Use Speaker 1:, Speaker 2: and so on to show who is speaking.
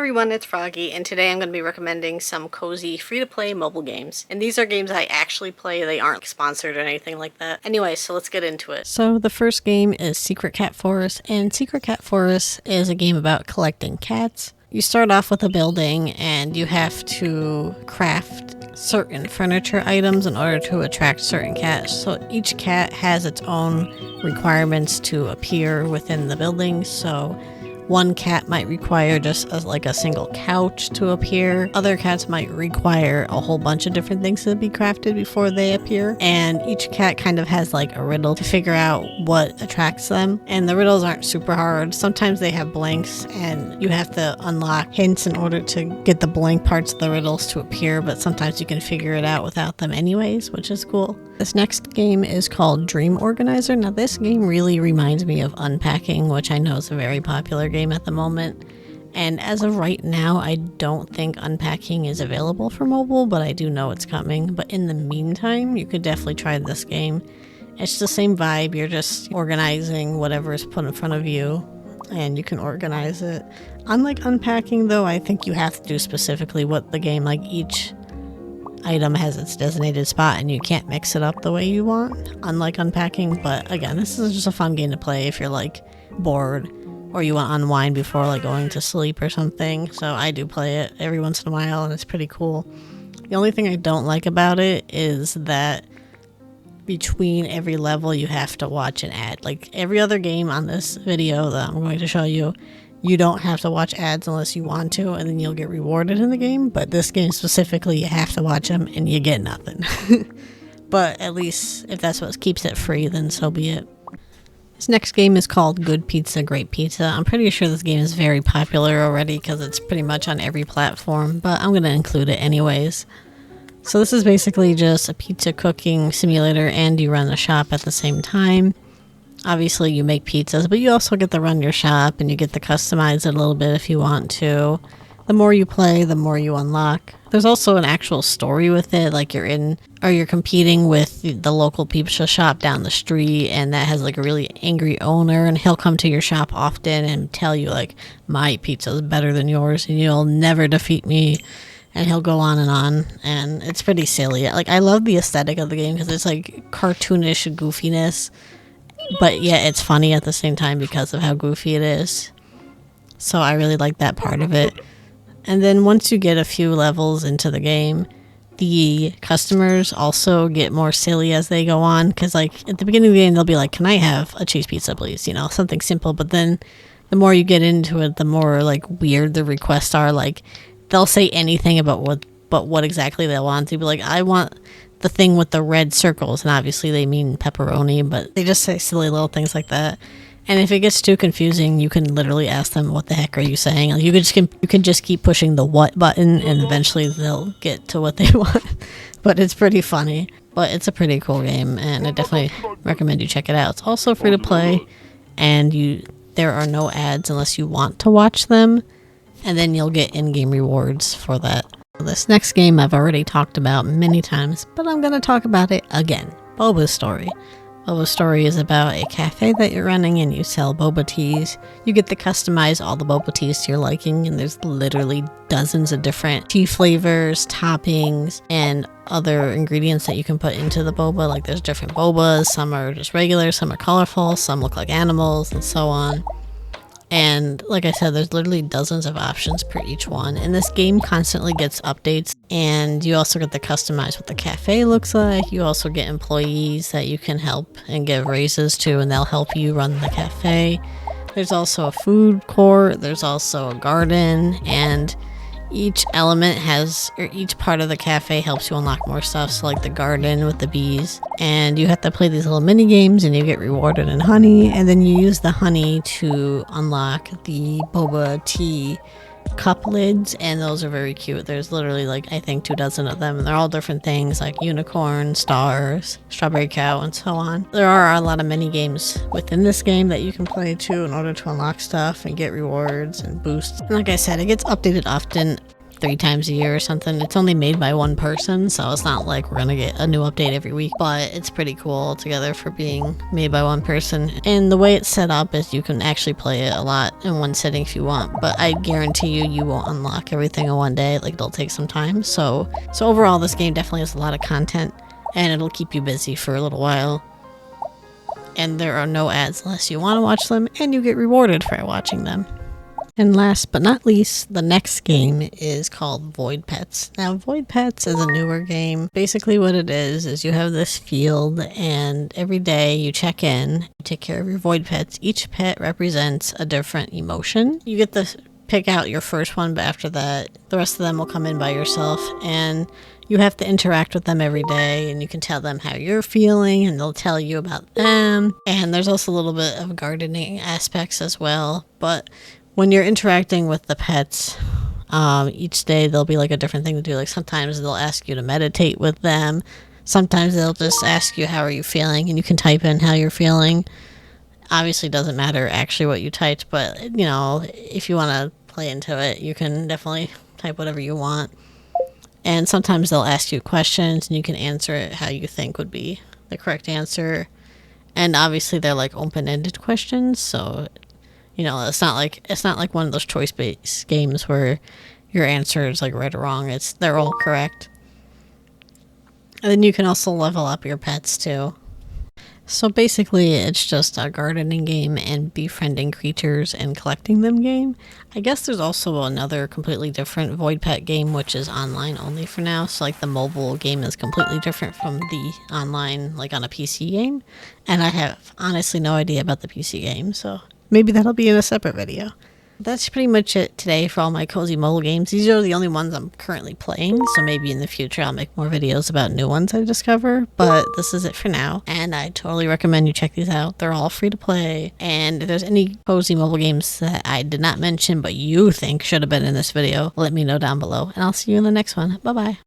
Speaker 1: everyone, it's Froggy, and today I'm going to be recommending some cozy free-to-play mobile games. And these are games I actually play, they aren't sponsored or anything like that. Anyway, so let's get into it. So the first game is Secret Cat Forest, and Secret Cat Forest is a game about collecting cats. You start off with a building and you have to craft certain furniture items in order to attract certain cats. So each cat has its own requirements to appear within the building. So one cat might require just like a single couch to appear. Other cats might require a whole bunch of different things to be crafted before they appear. And each cat kind of has like a riddle to figure out what attracts them. And the riddles aren't super hard. Sometimes they have blanks and you have to unlock hints in order to get the blank parts of the riddles to appear. But sometimes you can figure it out without them anyways, which is cool. This next game is called Dream Organizer. Now this game really reminds me of Unpacking, which I know is a very popular game at the moment. And as of right now, I don't think Unpacking is available for mobile, but I do know it's coming. But in the meantime, you could definitely try this game. It's the same vibe. You're just organizing whatever is put in front of you, and you can organize it. Unlike Unpacking, though, I think you have to do specifically what the game, like each item has its designated spot and you can't mix it up the way you want, unlike Unpacking. But again, this is just a fun game to play if you're like bored or you want to unwind before like going to sleep or something. So I do play it every once in a while and it's pretty cool. The only thing I don't like about it is that between every level you have to watch an ad. Like every other game on this video that I'm going to show you, you don't have to watch ads unless you want to, and then you'll get rewarded in the game. But this game specifically, you have to watch them and you get nothing. But at least if that's what keeps it free, then so be it. This next game is called Good Pizza, Great Pizza. I'm pretty sure this game is very popular already because it's pretty much on every platform, but I'm going to include it anyways. So this is basically just a pizza cooking simulator and you run the shop at the same time. Obviously you make pizzas, but you also get to run your shop and you get to customize it a little bit if you want to. The more you play, the more you unlock. There's also an actual story with it, like you're competing with the local pizza shop down the street, and that has like a really angry owner, and he'll come to your shop often and tell you like, my pizza is better than yours and you'll never defeat me. And he'll go on, and it's pretty silly. Like I love the aesthetic of the game because it's like cartoonish goofiness. But yeah, it's funny at the same time because of how goofy it is. So I really like that part of it. And then once you get a few levels into the game, the customers also get more silly as they go on. Because like at the beginning of the game, they'll be like, can I have a cheese pizza, please? You know, something simple. But then the more you get into it, the more like weird the requests are. Like they'll say anything about what exactly they want. They'll be like, I want the thing with the red circles, and obviously they mean pepperoni, but they just say silly little things like that. And if it gets too confusing, you can literally ask them, what the heck are you saying? Like you can just keep pushing the what button and eventually they'll get to what they want. But it's pretty funny. But it's a pretty cool game and I definitely recommend you check it out. It's also free to play and there are no ads unless you want to watch them, and then you'll get in-game rewards for that. This next game I've already talked about many times, but I'm going to talk about it again. Bobas Story. Bobas Story is about a cafe that you're running and you sell boba teas. You get to customize all the boba teas to your liking, and there's literally dozens of different tea flavors, toppings, and other ingredients that you can put into the boba. Like there's different bobas, some are just regular, some are colorful, some look like animals, and so on. And like I said, there's literally dozens of options per each one. And this game constantly gets updates. And you also get to customize what the cafe looks like. You also get employees that you can help and give raises to, and they'll help you run the cafe. There's also a food court. There's also a garden. And each element each part of the cafe helps you unlock more stuff. So like the garden with the bees, and you have to play these little mini games and you get rewarded in honey, and then you use the honey to unlock the boba tea cup lids, and those are very cute. There's literally like I think 24 of them, and they're all different things like unicorn, stars, strawberry cow, and so on. There are a lot of mini games within this game that you can play too in order to unlock stuff and get rewards and boosts. And like I said, it gets updated often. 3 times a year or something. It's only made by one person, so it's not like we're gonna get a new update every week, but it's pretty cool altogether for being made by one person. And the way it's set up is you can actually play it a lot in one sitting if you want, but I guarantee you won't unlock everything in one day. Like, it'll take some time. So overall, this game definitely has a lot of content, and it'll keep you busy for a little while. And there are no ads unless you want to watch them, and you get rewarded for watching them. And last but not least, the next game is called Void Pets. Now, Void Pets is a newer game. Basically what it is you have this field, and every day you check in, you take care of your Void Pets. Each pet represents a different emotion. You get to pick out your first one, but after that, the rest of them will come in by yourself, and you have to interact with them every day, and you can tell them how you're feeling, and they'll tell you about them. And there's also a little bit of gardening aspects as well, but when you're interacting with the pets, each day there'll be like a different thing to do. Like, sometimes they'll ask you to meditate with them. Sometimes they'll just ask you, how are you feeling? And you can type in how you're feeling. Obviously, it doesn't matter actually what you typed, but, you know, if you want to play into it, you can definitely type whatever you want. And sometimes they'll ask you questions, and you can answer it how you think would be the correct answer. And obviously, they're like open-ended questions, so, you know, it's not like one of those choice-based games where your answer is like right or wrong. They're all correct. And then you can also level up your pets too. So basically, it's just a gardening game and befriending creatures and collecting them game. I guess there's also another completely different Void Pet game, which is online only for now. So like the mobile game is completely different from the online, like on a PC game. And I have honestly no idea about the PC game, so maybe that'll be in a separate video. That's pretty much it today for all my cozy mobile games. These are the only ones I'm currently playing, so maybe in the future I'll make more videos about new ones I discover, but this is it for now, and I totally recommend you check these out. They're all free to play, and if there's any cozy mobile games that I did not mention but you think should have been in this video, let me know down below, and I'll see you in the next one. Bye bye.